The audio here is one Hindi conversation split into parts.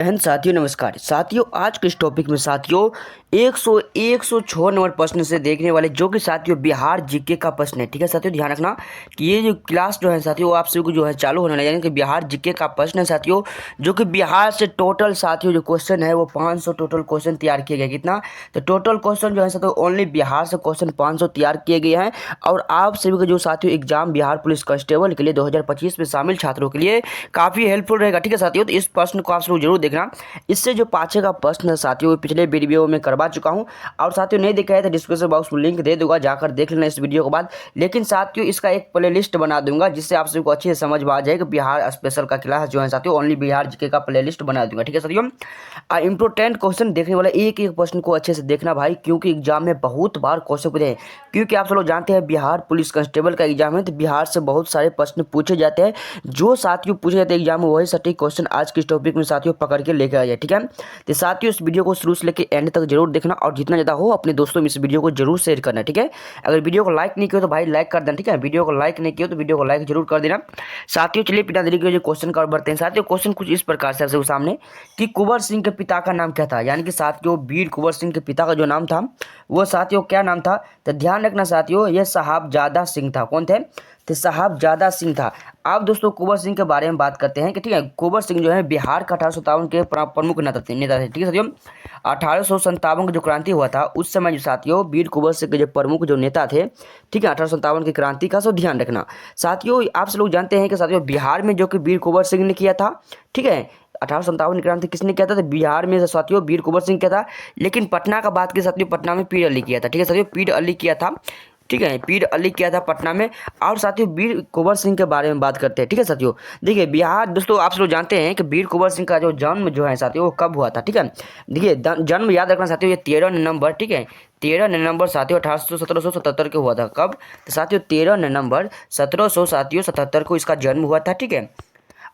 बहन साथियों नमस्कार साथियों। आज के इस टॉपिक में साथियों 106 नंबर प्रश्न से देखने वाले जो कि साथियों बिहार जीके का प्रश्न है। ठीक है साथियों, ध्यान रखना कि ये जो क्लास जो है साथियों वो आप सभी को जो है चालू होने लगे कि बिहार जीके का प्रश्न है साथियों, जो कि बिहार से टोटल साथियों जो क्वेश्चन है वो 500 टोटल क्वेश्चन तैयार किए गए। कितना? तो टोटल क्वेश्चन जो है साथियों ओनली बिहार से क्वेश्चन 500 तैयार किए गए हैं। और आप सभी को जो साथियों एग्जाम बिहार पुलिस कांस्टेबल के लिए 2025 में शामिल छात्रों के लिए काफ़ी हेल्पफुल रहेगा। ठीक है साथियों, तो इस प्रश्न को आप लोग जरूर देखना। इससे जो पाँचे का प्रश्न है साथियों पिछले वीडियो में करवा चुका हूं, और साथियों नहीं देखा है तो डिस्क्रिप्शन बॉक्स में लिंक दे दूंगा, जाकर देख लेना इस वीडियो के बाद। लेकिन साथियों इसका एक प्लेलिस्ट बना दूंगा जिससे आप सबको अच्छे से समझ में आ जाएगा। बिहार स्पेशल का क्लास जो है साथियों ओनली बिहार जीके का प्लेलिस्ट बना दूंगा। ठीक है साथियों, इंपोर्टेंट क्वेश्चन देखने वाला एक एक प्रश्न को अच्छे से देखना भाई, क्योंकि एग्जाम में बहुत बार क्वेश्चन पूछे हैं। क्योंकि आप सब लोग जानते हैं बिहार पुलिस कांस्टेबल का एग्जाम है, तो बिहार से बहुत सारे प्रश्न पूछे जाते हैं। जो साथियों पूछे जाते हैं एग्जाम में वही सटीक क्वेश्चन आज के इस टॉपिक में साथियों पकड़ के लेकर आ जाए। ठीक है, तो साथियों इस वीडियो को शुरू से लेकर एंड तक जरूर देखना, और जितना ज़्यादा हो अपने दोस्तों में इस वीडियो को जरूर शेयर करना। ठीक है, अगर वीडियो को लाइक नहीं किया तो भाई लाइक कर देना। ठीक है, वीडियो को लाइक नहीं किया तो वीडियो को लाइक जरूर कर देना साथियों। चलिए बिना देरी के जो क्वेश्चन का बढ़ते हैं साथियों। क्वेश्चन कुछ इस प्रकार से आपके सामने कि कुंवर सिंह के पिता का नाम क्या था, यानी कि साथियों वीर कुंवर सिंह के पिता का जो नाम था वो साथियों क्या नाम था। तो ध्यान रखना साथियों ये साहबजादा सिंह था। कौन थे? तो साहबजादा सिंह था। अब दोस्तों कुंवर सिंह के बारे में बात करते हैं कि ठीक है, कुंवर सिंह जो है बिहार का 1857 के प्रमुख नेता थे। ठीक है साथियों, 1857 का जो क्रांति हुआ था उस समय जो साथियों वीर कुंवर सिंह के जो प्रमुख जो नेता थे, ठीक है 1857 की क्रांति का, सो ध्यान रखना साथियों। आप सब लोग जानते हैं कि साथियों बिहार में जो कि वीर कुंवर सिंह ने किया था, ठीक है 1857 की क्रांति किसने किया था? तो बिहार में साथियों वीर कुंवर सिंह किया था। लेकिन पटना का बात की साथियों पटना में पीर अली किया था। ठीक है साथियों, पीर अली किया था। ठीक है, पीर अली किया था पटना में। और साथियों वीर कुंवर सिंह के बारे में बात करते हैं। ठीक है साथियों, देखिए बिहार दोस्तों आप लोग जानते हैं कि वीर कुंवर सिंह का जो जन्म जो है साथियों वो कब हुआ था। ठीक है, देखिए जन्म याद रखना साथियों ये 13 नवंबर, ठीक है 13 नवंबर साथियों 1777 को हुआ था। कब? तो साथियों 13 नवंबर 1777 को इसका जन्म हुआ था। ठीक है,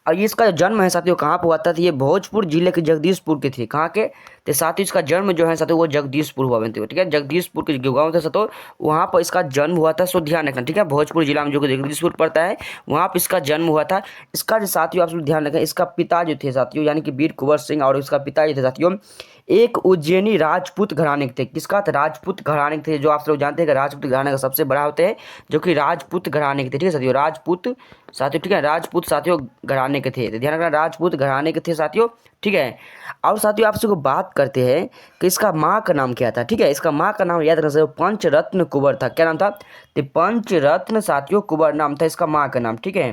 और ये इसका जन्म है साथियों कहाँ पर हुआ था? तो ये भोजपुर जिले के जगदीशपुर के थे। कहाँ के? तो साथियों इसका जन्म जो है साथियों वो जगदीशपुर हुआ बनते हुए। ठीक है, जगदीशपुर के जो गाँव था साथियों वहाँ पर इसका जन्म हुआ था। सो ध्यान रखना। ठीक है, भोजपुर जिला में जो कि जगदीशपुर पड़ता है वहाँ पर इसका जन्म हुआ था। इसका जो साथियों आप लोग ध्यान रखें, इसका पिता जो थे साथियों यानी कि वीर कुंवर सिंह, और इसका पिता जो थे साथियों एक उज्जैनी राजपूत घराने के थे। किसका? तो राजपूत घराने के थे। जो आप लोग जानते हैं कि राजपूत घराने का सबसे बड़ा होते हैं जो कि राजपूत घराने के थे। ठीक है साथियों, राजपूत साथियों, ठीक है राजपूत साथियों घराने के थे। तो ध्यान रखना राजपूत घराने के थे साथियों। ठीक है, और साथियों आपसे को बात करते हैं कि इसका माँ का नाम क्या था। ठीक है, इसका माँ का नाम याद रखना साथियों पंचरत्न कुंवर था। क्या नाम था? तो पंचरत्न साथियों कुंवर नाम था इसका माँ का नाम। ठीक है,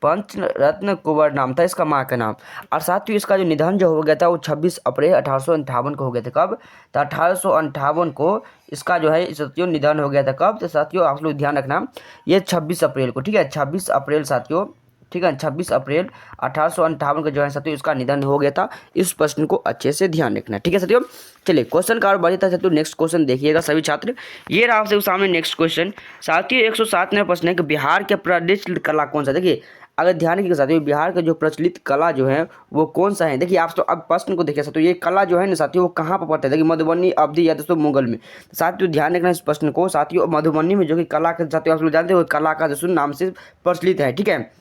पंचरत्न कुंवर नाम था इसका माँ का नाम। और साथियों इसका जो निधन जो हो गया था वो 26 अप्रैल 1858 को हो गया था। कब? तो 1858 को इसका जो है साथियों निधन हो गया था। कब? तो साथियों आप लोग ध्यान रखना ये 26 अप्रैल को। ठीक है, 26 अप्रैल साथियों, ठीक है 26 अप्रैल 1858 को जो है साथियों इसका निधन हो गया था। इस प्रश्न को अच्छे से ध्यान रखना। ठीक है साथियों, चलिए क्वेश्चन का और बढ़ता है साथियों। नेक्स्ट क्वेश्चन देखिएगा सभी छात्र, ये रहा आपसे सामने नेक्स्ट क्वेश्चन साथियों। 107 नंबर प्रश्न है कि बिहार के प्रचलित कला कौन सा? देखिए अगर ध्यान रखिएगा साथियों बिहार का जो प्रचलित कला जो है वो कौन सा है। देखिए आप तो अब प्रश्न को देखिए साथियों, ये कला जो है ना साथियों वो कहाँ पर पड़ता है? देखिए मधुबनी, अवधी या दोस्तों मुगल में। साथियों ध्यान रखना इस प्रश्न को साथियों, मधुबनी में जो कि कला के साथियों आप लोग जानते हो कला का दोस्तों नाम से प्रचलित है। ठीक है,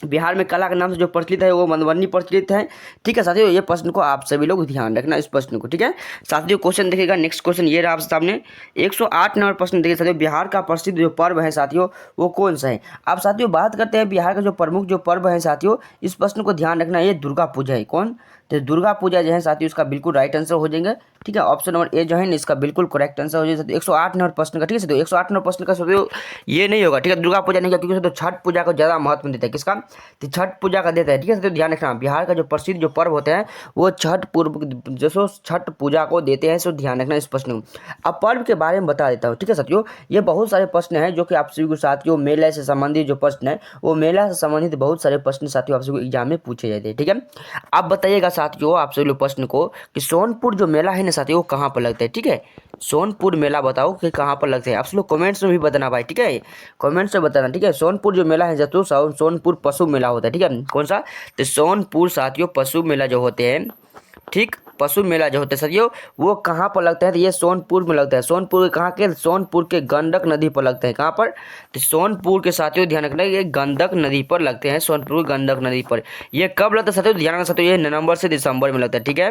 बिहार में कला के नाम से जो प्रचलित है वो मधुबनी प्रचलित है। ठीक है साथियों, ये प्रश्न को आप सभी लोग ध्यान रखना इस प्रश्न को। ठीक है साथियों, क्वेश्चन देखिएगा नेक्स्ट क्वेश्चन ये रहा आप सामने 108 नंबर प्रश्न। देखिए साथियों बिहार का प्रसिद्ध जो पर्व है साथियों वो कौन सा है? आप साथियों बात करते हैं बिहार का जो प्रमुख जो पर्व है साथियों, इस प्रश्न को ध्यान रखना ये दुर्गा पूजा है। कौन? तो दुर्गा पूजा जो है साथियों इसका बिल्कुल राइट आंसर हो जाएंगे। ठीक है, ऑप्शन नंबर ए जो है ना इसका बिल्कुल करेक्ट आंसर हो जाएगा। 108 नंबर प्रश्न का। ठीक है साथियों 108 नंबर प्रश्न का साथियों ये नहीं होगा। ठीक है, दुर्गा पूजा नहीं होगा क्योंकि छठ पूजा को ज़्यादा महत्व देता है। किसका? तो छठ पूजा का देता है। ठीक है साथियों, ध्यान रखना बिहार का जो प्रसिद्ध जो पर्व होते हैं वो छठ पूर्व जो छठ पूजा को देते हैं। सो ध्यान रखना इस प्रश्न को। अब पर्व के बारे में बता देता हूँ। ठीक है साथियों, ये बहुत सारे प्रश्न हैं जो कि आप सभी को साथियों मेला से संबंधित जो प्रश्न है वो मेला से संबंधित बहुत सारे प्रश्न साथियों आप सभी को एग्जाम में पूछे जाते हैं। ठीक है, आप बताइएगा साथियों आप सभी लोग प्रश्न को कि सोनपुर जो मेला है ना साथियों वो कहाँ पर लगता है। ठीक है, सोनपुर मेला बताओ कि कहाँ पर लगता है। आप सब लोग कमेंट्स में भी बताना भाई। ठीक है, कमेंट्स में बताना। ठीक है, सोनपुर जो मेला है साथियों सोनपुर पशु मेला होता है। ठीक है, कौन सा? तो सोनपुर साथियों पशु मेला जो होते हैं, ठीक पशु मेला जो होता है साथियों वो कहाँ पर लगता है, तो ये सोनपुर में लगता है। सोनपुर कहाँ के, सोनपुर के गंडक नदी पर लगता है। कहाँ पर, तो सोनपुर के साथियों ध्यान रखना ये गंडक नदी पर लगते हैं, सोनपुर गंडक नदी पर। ये कब लगता है साथियों, ध्यान रखना साथियों, ये नवंबर से दिसंबर में लगता है। ठीक है,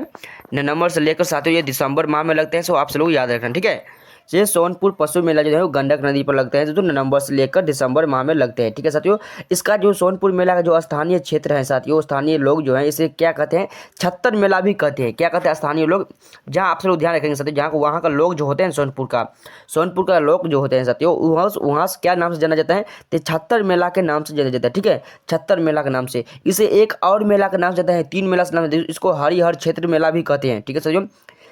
नवंबर से लेकर साथियों ये दिसंबर माह में लगते हैं। सो आप सब लोग याद रखना। ठीक है, ये सोनपुर पशु मेला जो है वो गंडक नदी पर लगता है, जो नवंबर से लेकर दिसंबर माह में लगते हैं। ठीक है साथियों, इसका जो सोनपुर मेला का जो स्थानीय क्षेत्र है साथियों, स्थानीय लोग जो हैं इसे क्या कहते हैं, छत्तर मेला भी कहते हैं। क्या कहते हैं स्थानीय लोग, जहाँ आप सब लोग ध्यान रखेंगे साथियों, जहाँ वहाँ का लोग जो होते हैं सोनपुर का लोग जो होते हैं साथियों, वहाँ से क्या नाम से जाना जाता है, तो छत्तर मेला के नाम से जाना जाता है। ठीक है, छत्तर मेला के नाम से। इसे एक और मेला का नाम जाता है, तीन मेला से नाम, इसको हरिहर क्षेत्र मेला भी कहते हैं। ठीक है साथियों,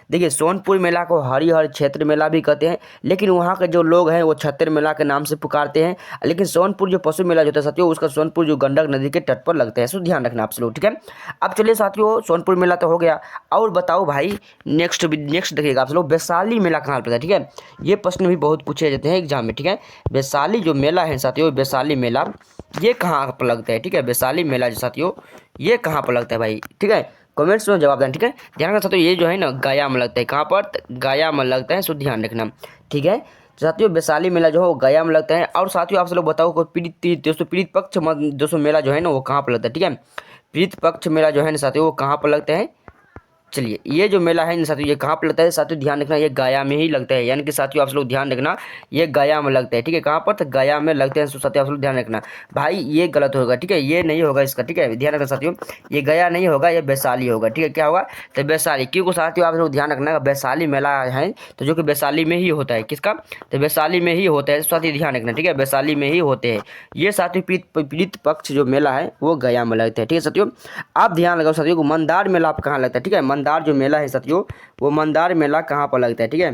देखिए सोनपुर मेला को हरिहर क्षेत्र मेला भी कहते हैं, लेकिन वहाँ के जो लोग हैं वो छत्तर मेला के नाम से पुकारते हैं। लेकिन सोनपुर जो पशु मेला जो होता है साथियों, उसका सोनपुर जो गंडक नदी के तट पर लगता है। सो ध्यान रखना आप लोग। ठीक है, अब चलिए साथियों, सोनपुर मेला तो हो गया, और बताओ भाई नेक्स्ट देखिएगा आप लोग, वैशाली मेला कहाँ पर है। ठीक है, ये प्रश्न भी बहुत पूछे जाते हैं एग्जाम में। ठीक है, वैशाली जो मेला है साथियों, वैशाली मेला ये कहाँ पर लगता है। ठीक है, वैशाली मेला जो साथियों ये कहाँ पर लगता है भाई। ठीक है, कमेंट्स में जवाब देना। ठीक है, ध्यान रखना साथियों, ये जो है ना गया में लगता है। कहाँ पर, गया में लगता है। सो ध्यान रखना। ठीक है साथियों, वैशाली मेला जो है वो गया में लगता है। और साथियों आप सब लोग बताओ पीड़ित पक्ष दोस्तों मेला जो है ना वो कहाँ पर लगता है। ठीक है, पीड़ित पक्ष मेला जो है ना साथियों वो कहाँ पर लगता है। चलिए, ये जो मेला है ना साथियों ये कहाँ पर लगता है, साथियों ध्यान रखना ये गया में ही लगता है। यानी कि साथियों आप लोग ध्यान रखना ये गया में लगता है। ठीक है, कहाँ पर, तो गया में लगते हैं। साथियों आप लोग ध्यान रखना भाई, ये गलत होगा। ठीक है, ये नहीं होगा इसका। ठीक है, ध्यान रखना साथियों, ये गया नहीं होगा, ये वैशाली होगा। ठीक है, क्या होगा, तो वैशाली। क्योंकि साथियों आप लोग ध्यान रखना वैशाली मेला है तो जो कि वैशाली में ही होता है। किसका, तो वैशाली में ही होता है। साथियों ध्यान रखना। ठीक है, वैशाली में ही होते हैं ये साथियों। पीड़ित पक्ष जो मेला है वो गया में लगता है। ठीक है साथियों, आप ध्यान लगाओ साथियों को मंदार मेला आप कहाँ लगता है। ठीक है, मंदार जो मेला है साथियों वो मंदार मेला कहाँ पर लगता है। ठीक है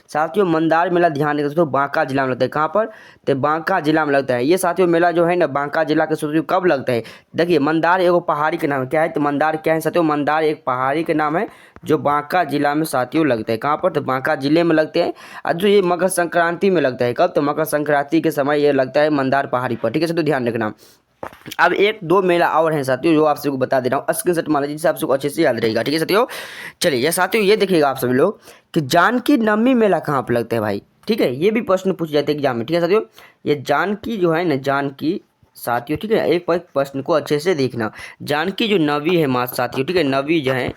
साथियों, मंदार मेला ध्यान रखिए दोस्तों, बांका जिला में लगता है। कहाँ पर, तो बांका जिला में लगता है। ये साथियों मेला जो है ना बांका जिला के साथियों कब लगता है, देखिए मंदार एगो पहाड़ी के नाम है। क्या है, तो मंदार क्या है साथियों, मंदार एक पहाड़ी के नाम है जो बांका जिला में साथियों लगता है। कहाँ पर, तो बांका जिले में लगते हैं। और जो ये मकर संक्रांति में लगता है। कब, तो मकर संक्रांति के समय ये लगता है मंदार पहाड़ी पर। ठीक है साथियों, ध्यान रखना। अब एक दो मेला और हैं साथियों जो आप सबको बता दे रहा हूँ, स्क्रीनशॉट मान लीजिए जिससे आप सबको अच्छे से याद रहेगा। ठीक है साथियों, चलिए ये साथियों ये देखिएगा आप सभी लोग कि जानकी नवमी मेला कहाँ पर लगता है भाई। ठीक है, ये भी प्रश्न पूछ जाते हैं एग्जाम में। ठीक है साथियों, ये जानकी जो है ना, जानकी साथियों, ठीक है, एक प्रश्न को अच्छे से देखना। जानकी जो नवी है माँ साथियों, ठीक है, नवी जो है,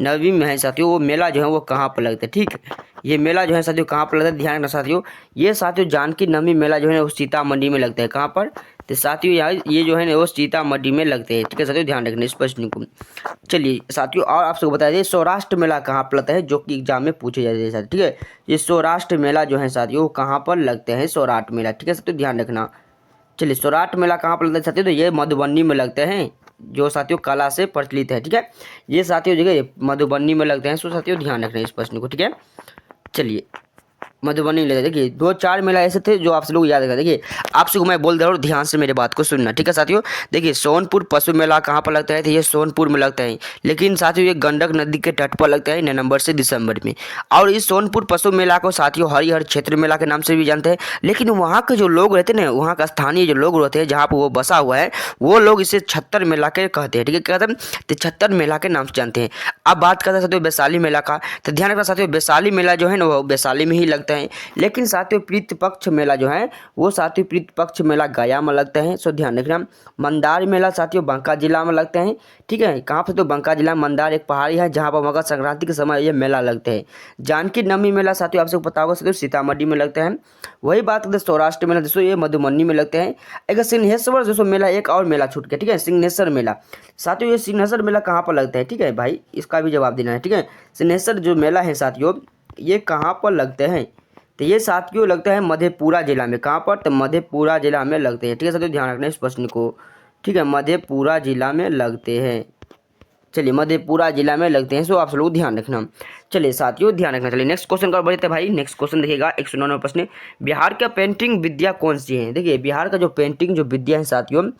नवी में है साथियों, वो मेला जो है वो कहाँ पर लगता है। ठीक है, ये मेला जो है साथियों कहाँ पर लगता है, ध्यान रखना साथियों। ये साथियों जानकी नवमी मेला जो है वो सीतामढ़ी में लगता है। कहाँ पर, तो साथियों यहाँ ये जो है ना वो सीतामढ़ी में लगते हैं। ठीक है साथियों, ध्यान रखना इस प्रश्न को। चलिए साथियों, और आप सबको बता दें सौराष्ट्र मेला कहाँ पर लगता है, जो कि एग्जाम में पूछे जाते हैं साथियों। ठीक है, ये सौराष्ट्र मेला जो है साथियों वो कहाँ पर लगते हैं, सौराष्ट्र मेला। ठीक है साथियों, ध्यान रखना। चलिए सौराष्ट्र मेला कहाँ पर लगता है साथियों, तो ये मधुबनी में लगते हैं, जो साथियों कला से प्रचलित है। ठीक है, ये साथियों जगह मधुबनी में लगते हैं। सो साथियों ध्यान रखना इस प्रश्न को। ठीक है, चलिए मधुबनी में देखिए दो चार मेला ऐसे थे जो आप लोग याद रखें। देखिए आप सबको मैं बोल दे रहा हूँ, ध्यान से मेरे बात को सुनना। ठीक है साथियों, देखिए सोनपुर पशु मेला कहाँ पर लगता है, तो ये सोनपुर में लगता है। लेकिन साथियों ये गंडक नदी के तट पर लगता है नवंबर से दिसंबर में। और इस सोनपुर पशु मेला को साथियों हरिहर क्षेत्र मेला के नाम से भी जानते हैं। लेकिन वहाँ के जो लोग रहते हैं ना, वहाँ का स्थानीय जो लोग रहते हैं जहाँ पर वो बसा हुआ है, वो लोग इसे छत्तर मेला के कहते हैं। ठीक है, कहते हैं तो छत्तर मेला के नाम से जानते हैं। अब बात करते हैं साथियों वैशाली मेला का, तो ध्यान रखना साथियों वैशाली मेला जो है ना वो वैशाली में ही लगता है। लेकिन साथियों प्रीत पक्ष मेला जो है वो साथियों प्रीत पक्ष मेला गया में लगता है। सो ध्यान रखना। मंदार मेला साथियों बांका जिला में लगते हैं। ठीक है, कहाँ पर, तो बांका जिला मंदार एक पहाड़ी है जहाँ पर मकर संक्रांति के समय ये मेला लगते हैं। जानकी नवमी मेला साथियों आप सबको पता होगा साथियों सीतामढ़ी में लगता है। वही बात करते सौराष्ट्र मेला दोस्तों ये मधुबनी में लगते हैं। एक सिंहेश्वर दोस्तों मेला, एक और मेला छूट गया। ठीक है, सिंहेश्वर मेला साथियों, ये सिंहेश्वर मेला कहाँ पर लगता है। ठीक है भाई, इसका भी जवाब देना है। ठीक है, सिंहेश्वर जो मेला है साथियों ये कहाँ पर लगते हैं, तो ये साथियों लगता है मधेपुरा जिला में। कहाँ पर, तो मधेपुरा जिला में लगते हैं। ठीक है साथियों, ध्यान रखना इस प्रश्न को। ठीक है, मधेपुरा जिला में लगते हैं। चलिए मधेपुरा जिला में लगते हैं। सो आप लोग ध्यान रखना। चलिए साथियों ध्यान रखना। चलिए नेक्स्ट क्वेश्चन का बढ़ते हैं भाई। नेक्स्ट क्वेश्चन देखिएगा 199 प्रश्न, बिहार का पेंटिंग विद्या कौन सी है। देखिए बिहार का जो पेंटिंग जो विद्या है साथियों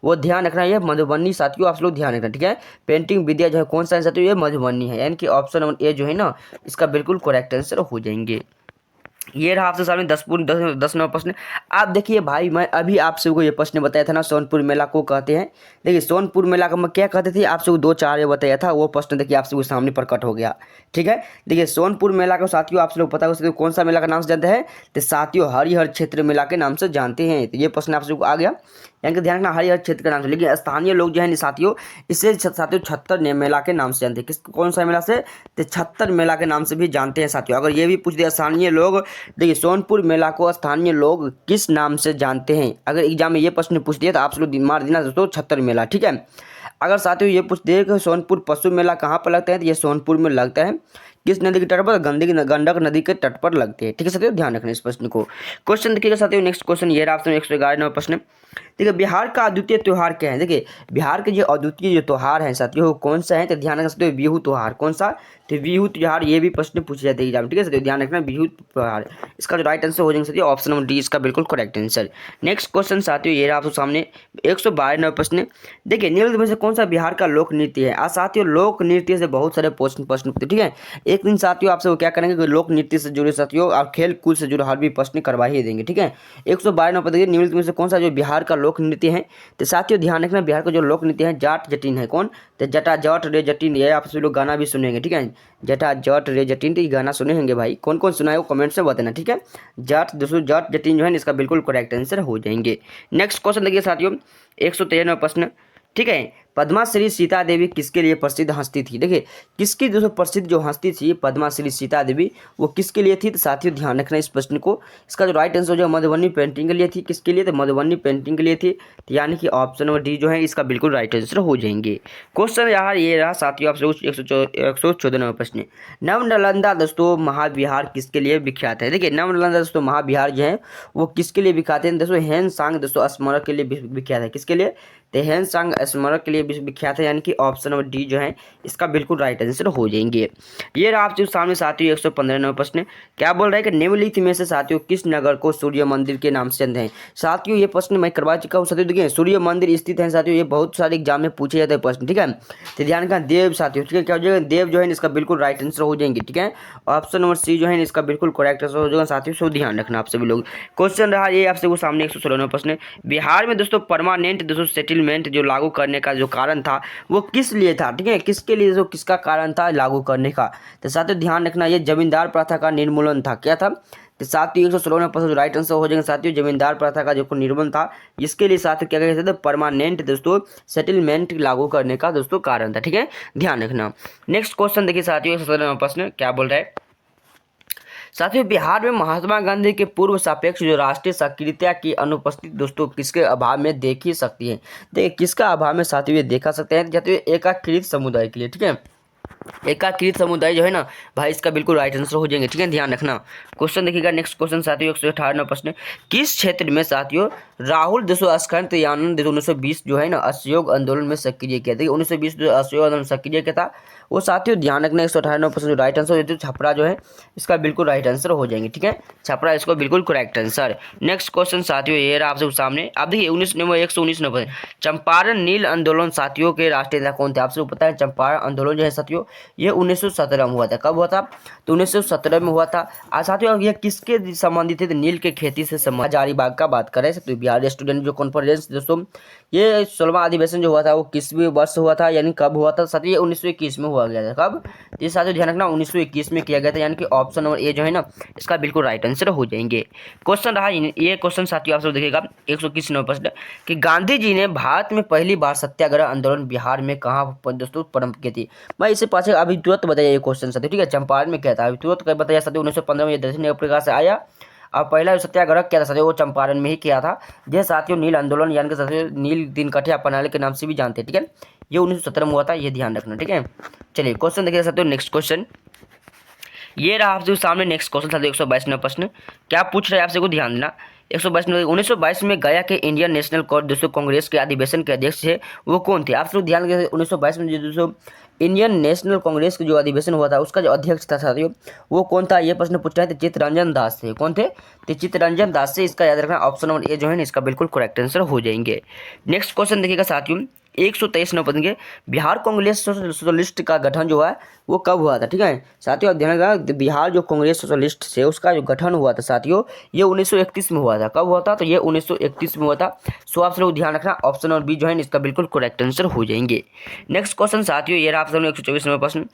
वो ध्यान रखना है मधुबनी। साथियों आप लोग ध्यान रखना। ठीक है, पेंटिंग विद्या जो है कौन सा है साथियों, ये मधुबनी है। यानी कि ऑप्शन नंबर ए जो है ना इसका बिल्कुल करेक्ट आंसर हो जाएंगे। ये रहा आपसे सामने 10 नंबर प्रश्न। आप देखिए भाई, मैं अभी आप सबको ये प्रश्न बताया था ना, सोनपुर मेला को कहते हैं। देखिए सोनपुर मेला का मैं क्या कहते थे, आप सबको 2-4 ये बताया था, वो प्रश्न देखिए आप सबको सामने प्रकट हो गया। ठीक है, देखिए सोनपुर मेला को साथियों आप लोग पता हो सकते हो कौन सा मेला का नाम से जानते हैं, तो साथियों हरिहर क्षेत्र मेला के नाम से जानते हैं। तो ये प्रश्न आप सबको आ गया, यानी कि ध्यान रखना हरिहर क्षेत्र के नाम से। लेकिन स्थानीय लोग जो है साथियों इसे साथियों छत्तर मेला के नाम से जानते हैं। किस कौन सा मेला से, तो छत्तर मेला के नाम से भी जानते हैं साथियों। अगर ये भी पूछ दिया स्थानीय लोग, देखिए सोनपुर मेला को स्थानीय लोग किस नाम से जानते हैं, अगर एग्जाम में ये प्रश्न पूछ दिया तो आप लोग मार देना दोस्तों छत्तर मेला। ठीक है, अगर साथियों ये पूछ दे कि सोनपुर पशु मेला कहाँ पर लगता है, तो ये सोनपुर में लगता है। किस नदी के तट पर, गंडक नदी के तट पर लगते हैं। ठीक है साथियों, ध्यान रखना इस प्रश्न को। क्वेश्चन देखिएगा साथियों, नेक्स्ट क्वेश्चन ये रहा आपसे 111 नंबर प्रश्न। देखिए बिहार का अद्वितीय त्यौहार क्या है। देखिए बिहार के जो अद्वितीय जो त्यौहार है साथियों वो कौन सा है, तो ध्यान रखना साथियों बिहू त्यौहार। कौन सा, तो बिहू त्यौहार। ये भी प्रश्न पूछे जाते हैं एग्जाम। ठीक है साथियों, ध्यान रखना बिहू त्यौहार। इसका जो राइट आंसर हो जाएगा साथियों ऑप्शन नंबर डी, इसका बिल्कुल करेक्ट आंसर। नेक्स्ट क्वेश्चन साथियों ये रहा आपके सामने 112 नंबर प्रश्न। देखिए निम्न में से कौन सा बिहार का लोक नृत्य है। आज साथियों लोक नृत्य से बहुत सारे प्रश्न पूछते। ठीक है, एक दिन साथियों आपसे वो क्या करेंगे कि लोक नृत्य से जुड़े साथियों और खेल कूद से जुड़े हर भी प्रश्न करवा ही देंगे। ठीक है, 112 नंबर देखिए निम्नलिखित में से कौन सा जो बिहार का लोक नृत्य है, तो साथियों ध्यान रखना बिहार का जो लोक नृत्य है जाट जटिन है। कौन, तो जटा जट रे जटिन। ये आप सभी लोग गाना भी सुनेंगे। ठीक है, जटा जट रे जटिन, तो ये गाना सुने होंगे भाई। कौन कौन सुना है वो कमेंट्स में बताना। ठीक है, जाट दोस्तों जट जटिन जो है इसका बिल्कुल करेक्ट आंसर हो जाएंगे। नेक्स्ट क्वेश्चन देखिए साथियों 113 नंबर प्रश्न। ठीक है, पद्माश्री सीता देवी किसके लिए प्रसिद्ध हस्ती थी। देखिए किसकी जो प्रसिद्ध जो हस्ती थी पद्माश्री सीता देवी, वो किसके लिए थी, तो साथियों ध्यान रखना इस प्रश्न को। इसका जो राइट आंसर जो मधुबनी पेंटिंग के लिए थी। किसके लिए, तो मधुबनी पेंटिंग के लिए थी। तो यानी कि ऑप्शन नंबर डी जो है इसका बिल्कुल राइट आंसर हो जाएंगे। क्वेश्चन यहाँ ये रहा साथियों आपसे 114 नंबर प्रश्न। नवनालंदा दोस्तों महाविहार किसके लिए विख्यात है। देखिए नवनालंदा दोस्तों महाविहार जो है वो किसके लिए विख्यात है दोस्तों, हेन सांग दोस्तों स्मारक के लिए विख्यात है। किसके लिए, तो हेन सांग स्मारक के लिए विख्यात है, यानी कि ऑप्शन नंबर डी जो है इसका बिल्कुल राइट आंसर हो जाएंगे। ये रहा आपके सामने साथियों 115 नंबर प्रश्न। क्या बोल रहा है कि निम्नलिखित में से साथियों किस नगर को सूर्य मंदिर के नाम से जानते हैं। साथियों ये प्रश्न मैं करवा चुका हूँ साथियों। देखिए सूर्य मंदिर स्थित है साथियों, ये बहुत सारे एग्जाम में पूछे जाते हैं प्रश्न। ठीक है, तो ध्यान रखना देव साथियों। ठीक है, क्या हो जाएगा, देव जो है इसका बिल्कुल राइट आंसर हो जाएंगे। ठीक है, ऑप्शन नंबर सी जो है इसका बिल्कुल करेक्ट आंसर हो जाएगा साथियों। सो ध्यान रखना आप सभी लोग। क्वेश्चन रहा ये आपसे वो सामने 116 नंबर प्रश्न। बिहार में दोस्तों परमानेंट दोस्तों सेटलमेंट जो लागू करने का जो कारण था वो किस लिए था। ठीक है, किसके लिए, जो किसका कारण था लागू करने का, तो साथियों ध्यान रखना ये जमींदार प्रथा का निर्मूलन था। क्या था, तो साथियों 116 में जो राइट आंसर हो जाएगा साथियों जमींदार प्रथा का जो निर्मूलन था, इसके लिए साथियों क्या कहते थे, परमानेंट दोस्तों सेटलमेंट लागू करने का दोस्तों कारण था। ठीक है, ध्यान रखना। नेक्स्ट क्वेश्चन देखिए साथियों 117 प्रश्न क्या बोल रहा है। साथियों बिहार में महात्मा गांधी के पूर्व सापेक्ष जो राष्ट्रीय सक्रियता की अनुपस्थिति दोस्तों किसके अभाव में देखी सकती है। देखिए किसका अभाव में साथियों ये देखा सकते हैं, जाते हुए एकीकृत समुदाय के लिए। ठीक है, एकीकृत समुदाय जो है ना भाई इसका बिल्कुल राइट आंसर हो जाएंगे। ठीक है, ध्यान रखना। क्वेश्चन देखिएगा नेक्स्ट क्वेश्चन साथियों 118 प्रश्न। किस क्षेत्र में साथियों राहुल दोस्तों अस्खलित 1920 जो है ना असहयोग आंदोलन में सक्रिय किया। देखिए 1920 जो असहयोग आंदोलन सक्रिय किया था वो साथियों ध्यान रखना 118 प्रश्न राइट आंसर हो छपरा जो है इसका बिल्कुल राइट आंसर हो जाएंगे। ठीक है, छपरा इसको बिल्कुल करेक्ट आंसर। नेक्स्ट क्वेश्चन साथियों ये रहा आपसे सामने। अब देखिए 119 नंबर चंपारण नील आंदोलन साथियों के राष्ट्रीय नेता कौन थे। आपसे पता है चंपारण आंदोलन जो है साथियों ये 1917 में हुआ था। कब हुआ था, तो 1917 में हुआ था। आज साथियों ये किसके संबंधित है, नील के खेती से संबंधित हजारीबाग का बात करें तो बिहार स्टूडेंट जो कॉन्फ्रेंस दोस्तों ये 16वां अधिवेशन जो हुआ था वो किसवें वर्ष हुआ था, यानी कब हुआ था साथियों, ये 1921 में हुआ गया था। कब, ये साथियों ध्यान रखना 1921 में किया गया था, यानी कि ऑप्शन नंबर ए जो है ना इसका बिल्कुल राइट आंसर हो जाएंगे। क्वेश्चन रहा ये क्वेश्चन साथियों आप सब देखिएगा 121 नंबर प्रश्न कि गांधी जी ने भारत में पहली बार सत्याग्रह आंदोलन बिहार में कहाँ दोस्तों प्रारंभ की थी। मैं इससे पाछे अभी तुरंत बताइए ये क्वेश्चन साथियों। ठीक है, चंपारण में क्या था अभी तुरंत बताइए साथियों। 1915 में दक्षिण अफ्रीका से आया और पहला सत्याग्रह क्या था साथियों वो चंपारण में ही किया था। यह साथियों नील आंदोलन यानी कि साथियों नील दिनकठिया प्रणाली के नाम से भी जानते हैं। ठीक है, ये 1917 में हुआ था, ये ध्यान रखना। ठीक है, चलिए क्वेश्चन देखिए साथियों नेक्स्ट क्वेश्चन ये रहा आपसे सामने। नेक्स्ट क्वेश्चन साथियों 122 नंबर प्रश्न क्या पूछ रहे हैं आपसे को ध्यान देना। 1922 में गया के इंडियन नेशनल दोस्तों कांग्रेस के अधिवेशन के अध्यक्ष थे वो कौन थे। आप लोग ध्यान दें 1922 में जो दोस्तों इंडियन नेशनल कांग्रेस का जो अधिवेशन हुआ था उसका जो अध्यक्ष था साथियों वो कौन था, ये प्रश्न पूछ रहे थे चित्तरंजन दास थे। कौन थे, तो चित्तरंजन दास से इसका याद रखना ऑप्शन नंबर ए जो है ना इसका बिल्कुल करेक्ट आंसर हो जाएंगे। नेक्स्ट क्वेश्चन देखिएगा साथियों 123 नंबर प्रश्न के बिहार कांग्रेस सोशलिस्ट का गठन जो है वो कब हुआ था। ठीक है साथियों, ध्यान रखना बिहार जो कांग्रेस सोशलिस्ट से उसका जो गठन हुआ था साथियों ये 1931 में हुआ था। कब हुआ था? तो ये 1931 में हुआ था। सो आप लोग ध्यान रखना ऑप्शन और बी जो है इसका बिल्कुल करेक्ट आंसर हो जाएंगे। नेक्स्ट क्वेश्चन साथियों ये रहा आप 124 नंबर प्रश्न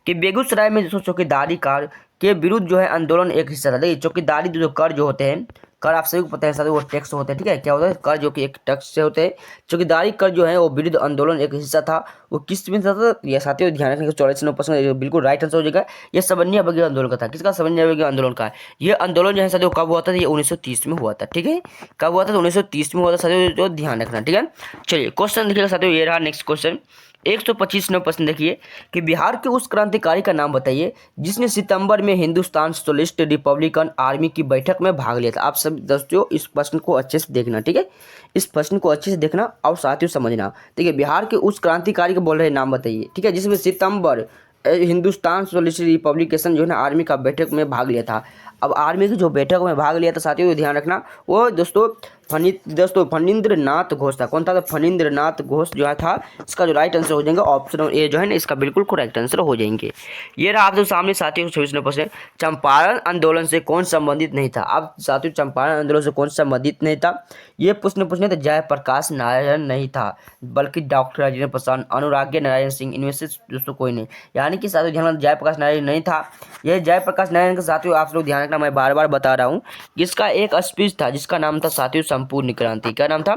कि बेगूसराय में जो चौकीदारी कार के विरुद्ध जो है आंदोलन एक हिस्सा था। देखिए चौकीदारी जो कर जो होते हैं, कर आप सभी को पता है साथ वो टैक्स होते हैं। ठीक है क्या होता है? कर जो कि एक टैक्स से होते हैं। चौकीदारी कर जो है वो विरुद्ध आंदोलन एक हिस्सा था। वो किस में था? ये साथियों ध्यान रखने का 44% बिल्कुल राइट आंसर हो जाएगा। ये सबन्या बघेल आंदोलन का था। किसका? सबन्या बघेल आंदोलन का। ये आंदोलन जो है साथियों कब हुआ था? ये 1930 में हुआ था। ठीक है कब हुआ था? तो 1930 में हुआ था साथियों, जो ध्यान रखना। ठीक है चलिए क्वेश्चन देखिएगा साथियों ये रहा नेक्स्ट क्वेश्चन 125 नंबर प्रश्न देखिए कि बिहार के उस क्रांतिकारी का नाम बताइए जिसने सितंबर में हिंदुस्तान सोशलिस्ट रिपब्लिकन आर्मी की बैठक में भाग लिया था। आप सब दोस्तों इस प्रश्न को अच्छे से देखना। ठीक है इस प्रश्न को अच्छे से देखना और साथियों समझना। ठीक है बिहार के उस क्रांतिकारी को बोल रहे नाम बताइए। ठीक है जिसमें सितंबर हिंदुस्तान सोशलिस्ट रिपब्लिकेशन जो है ना आर्मी का बैठक में भाग लिया था। अब आर्मी की जो बैठक में भाग लिया था साथियों ध्यान रखना वो दोस्तों फणींद्र नाथ घोष था। कौन था? तो फणींद्र नाथ घोष जो है था। इसका जो राइट आंसर हो जाएगा ऑप्शन ए जो है ना इसका बिल्कुल करेक्ट आंसर हो जाएंगे। ये रहा आपके सामने साथियों 26 नंबर से चंपारण आंदोलन से कौन संबंधित नहीं था। अब साथियों चंपारण आंदोलन से कौन संबंधित नहीं था? ये प्रश्न पूछने तो जयप्रकाश नारायण नहीं था बल्कि डॉक्टर राजेंद्र प्रसाद, अनुराग्य नारायण सिंह, इनमें से दोस्तों कोई नहीं। यानी कि साथियों ध्यान जयप्रकाश नारायण नहीं था। यह जयप्रकाश नारायण के साथियों आप लोग ध्यान रखना मैं बार बार बता रहा हूँ। इसका एक स्पीच था जिसका नाम था साथियों संपूर्ण क्रांति। क्या नाम था?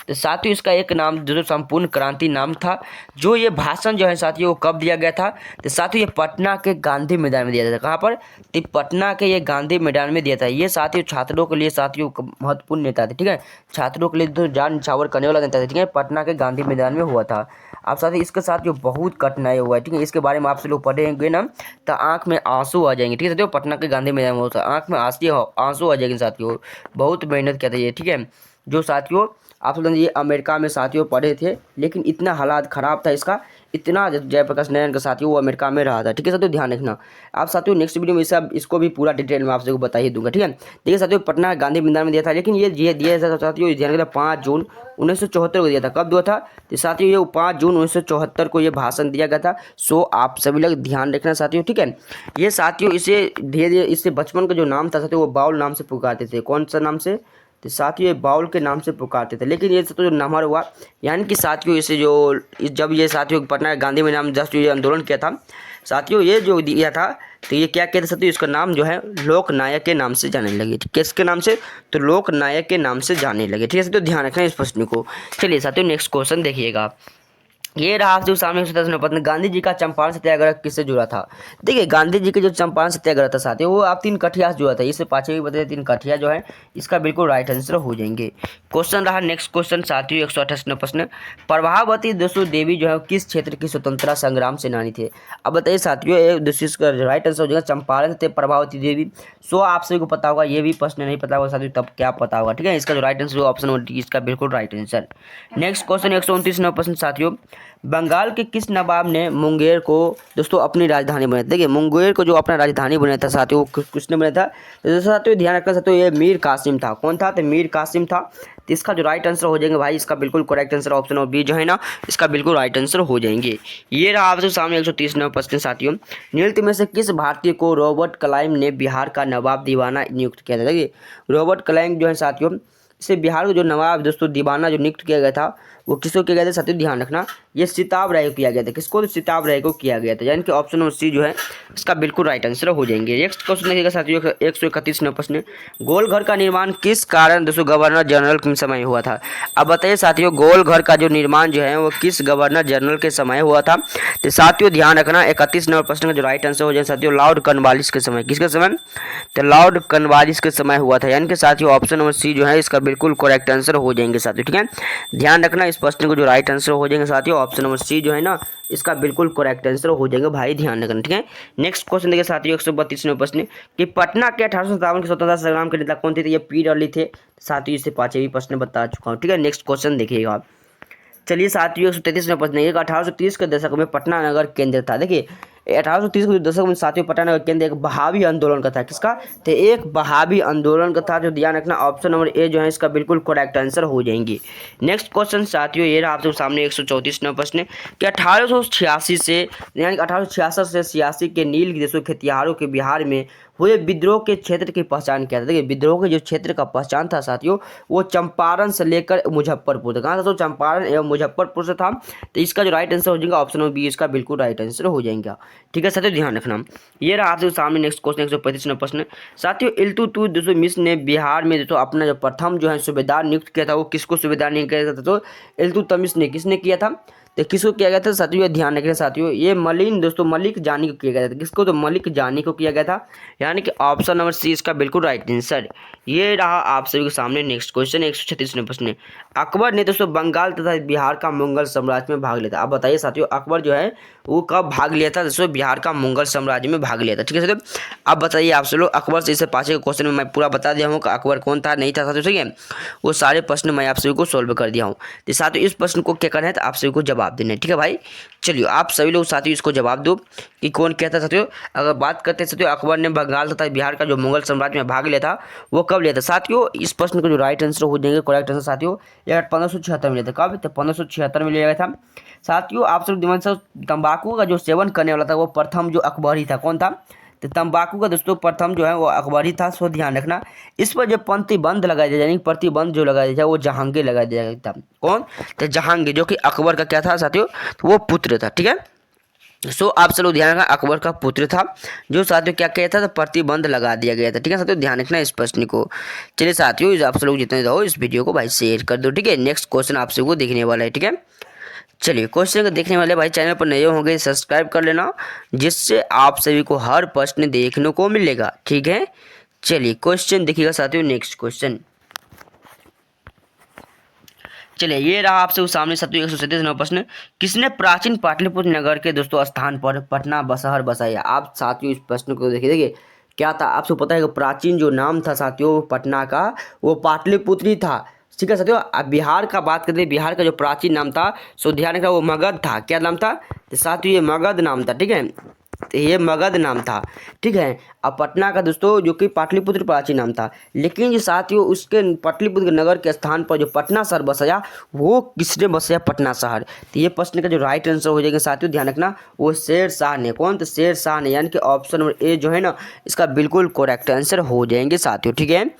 तो साथियों इसका एक नाम जो संपूर्ण क्रांति नाम था। जो ये भाषण जो है साथियों वो कब दिया गया था? तो साथियों ये पटना के गांधी मैदान में दिया था। कहाँ पर? तो पटना के ये गांधी मैदान में दिया था। ये साथियों छात्रों के लिए साथियों महत्वपूर्ण नेता थे। ठीक है छात्रों के लिए तो जान निछावर करने वाला नेता था। ठीक है पटना के गांधी मैदान में हुआ था। आप साथियों इसके साथ जो बहुत कठिनाई हुआ है। ठीक है इसके बारे में आपसे लोग पढ़ेंगे ना तो आंख में आंसू आ जाएंगे। ठीक है साथियों पटना के गांधी मैदान में होता आंख में आंसू आ जाएंगे साथियों। बहुत मेहनत किया था ये। ठीक है जो साथियों आप लोग ये अमेरिका में साथियों पढ़े थे लेकिन इतना हालात ख़राब था इसका, इतना जयप्रकाश नारायण का साथियों वो अमेरिका में रहा था। ठीक है साथियों ध्यान रखना। आप साथियों नेक्स्ट वीडियो में इसको भी पूरा डिटेल में आपसे बता ही दूंगा। ठीक है देखिए साथियों पटना गांधी मैदान में दिया था लेकिन ये दिया था साथियों ध्यान रखना 5 जून 1974 को दिया था। कब दिया था? तो साथियों ये 5 जून 1974 को ये भाषण दिया गया था। सो आप सभी लोग ध्यान रखना साथियों। ठीक है ये साथियों इसे धीरे धीरे इससे बचपन का जो नाम था साथियों वो बाउल नाम से पुकारते थे। कौन सा नाम से? तो साथियों ये बाउल के नाम से पुकारते थे लेकिन ये तो जो नंबर हुआ यानी कि साथियों इसे जो जब ये साथियों पटना गांधी में नाम जस्ट ये आंदोलन किया था साथियों ये जो दिया था तो ये क्या कहते साथियों इसका नाम जो है लोकनायक के नाम से जाने लगे। किसके नाम से? तो लोकनायक के नाम से जाने लगे। ठीक है साथियों ध्यान रखना इस प्रश्न को। चलिए साथियों नेक्स्ट क्वेश्चन देखिएगा ये रहा आपके सामने प्रश्न गांधी जी का चंपारण सत्याग्रह किससे जुड़ा था। देखिए गांधी जी के जो चंपारण सत्याग्रह था साथियों वो आप 3 कठिया से जुड़ा था। इससे पाँचवें भी बताइए 3 कठिया जो है इसका बिल्कुल राइट आंसर हो जाएंगे। क्वेश्चन रहा नेक्स्ट क्वेश्चन साथियों 128 प्रश्न प्रभावती दोस्तों देवी जो है किस क्षेत्र की स्वतंत्रता संग्राम सेनानी थे। अब बताइए साथियों दोस्तों इसका राइट आंसर हो जाएगा चंपारण थे प्रभावती देवी। सो आप सभी को पता होगा। ये भी प्रश्न नहीं पता होगा साथियों तब क्या पता होगा। ठीक है इसका जो राइट आंसर ऑप्शन इसका बिल्कुल राइट आंसर। नेक्स्ट क्वेश्चन 129 प्रश्न साथियों बंगाल के किस नवाब ने मुंगेर को दोस्तों अपनी राजधानी बनाया था। देखिए मुंगेर को जो अपना राजधानी बनाया था साथियों वो किसने बनाया था? तो साथियों ध्यान रखना साथियों ये मीर कासिम था। कौन था? तो मीर कासिम था। तो इसका जो राइट आंसर हो जाएंगे भाई इसका बिल्कुल करेक्ट आंसर ऑप्शन और बी जो है ना इसका बिल्कुल राइट आंसर हो जाएंगे। ये रहा आपके सामने 130 प्रश्न साथियों निम्न में से किस भारतीय को रॉबर्ट क्लाइव ने बिहार का नवाब दीवाना नियुक्त किया था। देखिए रॉबर्ट क्लाइव जो है साथियों इसे बिहार को जो नवाब दोस्तों दीवाना जो नियुक्त किया गया था वो किसको किया गया था साथियों ध्यान रखना ये सिताब राय को किया गया था। किसको? तो सिताब राय को किया गया था यानी कि ऑप्शन नंबर सी जो है इसका बिल्कुल राइट आंसर हो जाएंगे। नेक्स्ट क्वेश्चन देखिएगा साथियों 131 प्रश्न गोल घर का निर्माण किस कारण दोस्तों गवर्नर जनरल के समय हुआ था। अब बताइए साथियों गोल घर का जो निर्माण जो है वो किस गवर्नर जनरल के समय हुआ था। तो साथियों ध्यान रखना 31 प्रश्न का जो राइट आंसर हो जाए साथियों लॉर्ड कॉर्नवालिस के समय। किसके समय? तो लॉर्ड कॉर्नवालिस के समय हुआ था यानी कि साथियों ऑप्शन नंबर सी जो है इसका बिल्कुल करेक्ट आंसर हो जाएंगे साथियों। ठीक है ध्यान रखना इस प्रश्न को जो राइट आंसर हो जाएंगे साथियों ऑप्शन नंबर सी जो है ना इसका बिल्कुल करेक्ट आंसर हो जाएगा भाई ध्यान रखना। ठीक है नेक्स्ट क्वेश्चन देखिए साथियों 132 प्रश्न कि पटना के 1857 के स्वतंत्रता संग्राम के नेता कौन थे। तो ये पी डब्ल्यू थे साथियों। इससे 5वें प्रश्न बता चुका हूँ। ठीक है नेक्स्ट क्वेश्चन देखिएगा। चलिए साथियों 133 प्रश्न 1830 के दशक में पटना नगर केंद्र था। देखिए 1830 के दशक में साथियों पटना का केंद्र एक बहावी आंदोलन का था। किसका? तो एक बहावी आंदोलन का था, जो ध्यान रखना ऑप्शन नंबर ए जो है इसका बिल्कुल करेक्ट आंसर हो जाएंगी। नेक्स्ट क्वेश्चन साथियों ये रहा आपके सामने 134 नंबर प्रश्न कि 1886 से यानी कि 1866 से 86 के नील देशों खेतिहरों के बिहार में हुए विद्रोह के क्षेत्र की पहचान क्या था? देखिए विद्रोह के जो क्षेत्र का पहचान था साथियों वो चंपारण से लेकर मुजफ्फरपुर तक। कहाँ था? तो चंपारण एवं मुजफ्फरपुर से था। तो इसका जो राइट आंसर हो जाएगा ऑप्शन नंबर बी इसका बिल्कुल राइट आंसर हो जाएगा। ठीक है साथियों, ध्यान रखना। ये रहा आपके सामने नेक्स्ट क्वेश्चन 135 नंबर प्रश्न साथियों इल्तुतमिश ने बिहार में जो अपना जो प्रथम जो है सूबेदार नियुक्त किया था वो किसको सूबेदार नियुक्त किया था? तो इल्तुतमिश ने किसने किया था? तो किसको किया गया था साथियों? ध्यान रखना साथियों, ये मलिक जानी को किया गया था। किसको? तो मलिक जानी को किया गया था, यानी कि ऑप्शन नंबर सी इसका बिल्कुल राइट आंसर। ये रहा आप सभी के सामने नेक्स्ट क्वेश्चन 136 नंबर प्रश्न अकबर ने दोस्तों बंगाल तथा बिहार का मुगल साम्राज्य में भाग लिया था। अब बताइए साथियों अकबर जो है वो कब भाग लिया था? दोस्तों बिहार का मुगल साम्राज्य में भाग लिया था। ठीक है साथियों, अब बताइए आप सब लोग अकबर से इसे पाँच के क्वेश्चन में मैं पूरा बता दिया हूँ कि अकबर कौन था नहीं था साथियों। ठीक है, वो सारे प्रश्न मैं आप सभी को सोल्व कर दिया हूँ। तो साथियों इस प्रश्न को क्या करना है? तो आप सभी को जवाब देना है। ठीक है भाई, चलिए आप सभी लोग साथियों इसको जवाब दो कि कौन कहता साथियों। अगर बात करते हैं साथियों अकबर ने बंगाल तथा बिहार का जो मुगल साम्राज्य में भाग लिया था वो कब लिया था साथियों? इस प्रश्न का जो राइट आंसर हो जाएंगे करेक्ट आंसर साथियों यह 1576 में लिया था। कब? तो 1576 में लिया गया था साथियों। आप सब दिमाग से तंबाकू का जो सेवन करने वाला था वो प्रथम जो अकबर ही था। कौन था? तो तंबाकू का दोस्तों प्रथम जो है वो अकबर ही था। सो ध्यान रखना इस पर जो प्रतिबंध लगाया जाए यानी प्रतिबंध जो लगाया जाए वो जहांगीर लगा दिया गया था। कौन? तो जहांगीर, जो कि अकबर का क्या था साथियों? तो वो पुत्र था। ठीक है, सो आप चलो ध्यान रखना अकबर का पुत्र था जो साथियों क्या किया था? तो प्रतिबंध लगा दिया गया था। ठीक है साथियों, ध्यान रखना इस प्रश्न को। चलिए साथियों आप सब लोग जितने रहो इस वीडियो को भाई शेयर कर दो। ठीक है, नेक्स्ट क्वेश्चन आप सबको देखने वाला है। ठीक है, चलिए क्वेश्चन को देखने वाले भाई चैनल पर नए होंगे सब्सक्राइब कर लेना जिससे आप सभी को हर प्रश्न देखने को मिलेगा। ठीक है, चलिए क्वेश्चन देखिएगा साथियों। नेक्स्ट क्वेश्चन चलिए ये रहा आपसे सामने साथियों 137 नंबर प्रश्न किसने प्राचीन पाटलिपुत्र नगर के दोस्तों स्थान पर पटना शहर बसाया? आप साथियों इस प्रश्न को देखिए क्या था आपको पता है कि प्राचीन जो नाम था साथियों पटना का वो पाटलिपुत्र ही था। ठीक है साथियों, अब बिहार का बात करते हैं बिहार का जो प्राचीन नाम था सो ध्यान रखना वो मगध था। क्या नाम था? तो साथियों ये मगध नाम था। ठीक है, तो ये मगध नाम था। ठीक है, अब पटना का दोस्तों जो कि पाटलिपुत्र प्राचीन नाम था, लेकिन जो साथियों उसके पाटलिपुत्र नगर के स्थान पर जो पटना शहर बसाया वो किसने बसाया? पटना शहर। तो ये प्रश्न का जो राइट आंसर हो जाएगा साथियों ध्यान रखना वो शेर शाह ने। कौन? तो शेर शाह ने, यानी कि ऑप्शन नंबर ए जो है ना इसका बिल्कुल करेक्ट आंसर हो जाएंगे साथियों। ठीक है,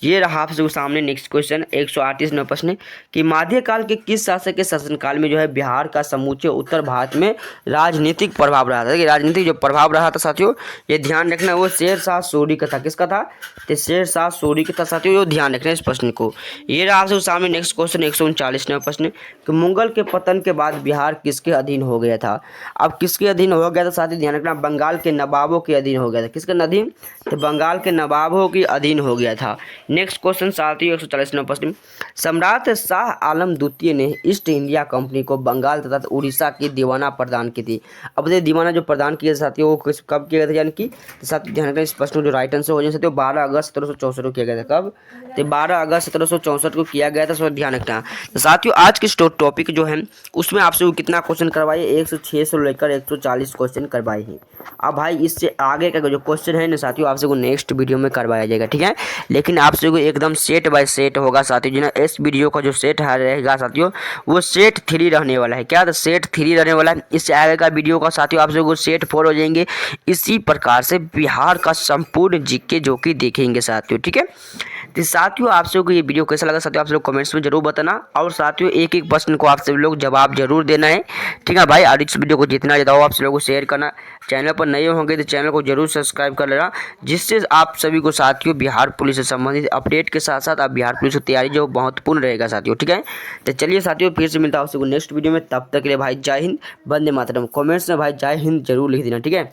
ये रहा आपसे सामने नेक्स्ट क्वेश्चन 138 नंबर प्रश्न कि मध्यकाल के किस शासक के शासनकाल में जो है बिहार का समूचे उत्तर भारत में राजनीतिक प्रभाव रहा था? देखिए राजनीतिक जो प्रभाव रहा था साथियों ये ध्यान रखना वो शेर शाह सूरी का था। किसका था? तो शेर शाह सूरी का था साथियों, ये ध्यान रखना इस प्रश्न को। ये रहा आपसे सामने नेक्स्ट क्वेश्चन 139 नंबर प्रश्न कि मुगल के पतन के बाद बिहार किसके अधीन हो गया था? अब किसके अधीन हो गया था साथियों? ध्यान रखना बंगाल के नवाबों के अधीन हो गया था। किसके अधीन? तो बंगाल के नवाबों के अधीन हो गया था। नेक्स्ट क्वेश्चन साथियों 140 नंबर प्रश्न सम्राट शाह आलम द्वितीय ने ईस्ट इंडिया कंपनी को बंगाल तथा उड़ीसा की दीवाना प्रदान की थी। अब ये दीवाना जो प्रदान किया साथियों वो कब किया गया था? यानी कि साथियों ध्यान रखना इस प्रश्न जो राइट आंसर हो जाए साथियों 12 अगस्त 1764 को किया गया था। कब? तो 12 अगस्त 1764 को किया गया था। सो ध्यान रखना। तो साथियों आज के टॉपिक जो है उसमें आपसे कितना क्वेश्चन करवाए 106 से लेकर 140 क्वेश्चन करवाए हैं। अब भाई इससे आगे का जो क्वेश्चन है ना साथियों आपसे को नेक्स्ट वीडियो में करवाया जाएगा। ठीक है, लेकिन आपसे को एकदम सेट बाय सेट होगा साथियों। जो ना इस वीडियो का जो सेट रहेगा साथियों वो सेट 3 रहने वाला है। क्या? तो सेट 3 रहने वाला है। इससे आगे का वीडियो का साथियों आप लोगों को सेट 4 हो जाएंगे। इसी प्रकार से बिहार का संपूर्ण जीके जो कि देखेंगे साथियों। ठीक है, तो साथियों आप सबको ये वीडियो कैसा लगा साथियों आप लोग कमेंट्स में जरूर बताना और साथियों एक एक प्रश्न को आप सब लोग जवाब जरूर देना है। ठीक है भाई, और इस वीडियो को जितना ज़्यादा हो आप सब लोगों को शेयर करना। चैनल पर नए होंगे तो चैनल को जरूर सब्सक्राइब कर लेना जिससे आप सभी को साथियों बिहार पुलिस से संबंधित अपडेट के साथ साथ आप बिहार पुलिस की तैयारी जो महत्वपूर्ण रहेगा साथियों। ठीक है, तो चलिए साथियों फिर से मिलता है आप सबको नेक्स्ट वीडियो में। तब तक के लिए भाई जय हिंद, वंदे मातरम। कमेंट्स में भाई जय हिंद जरूर लिख देना। ठीक है।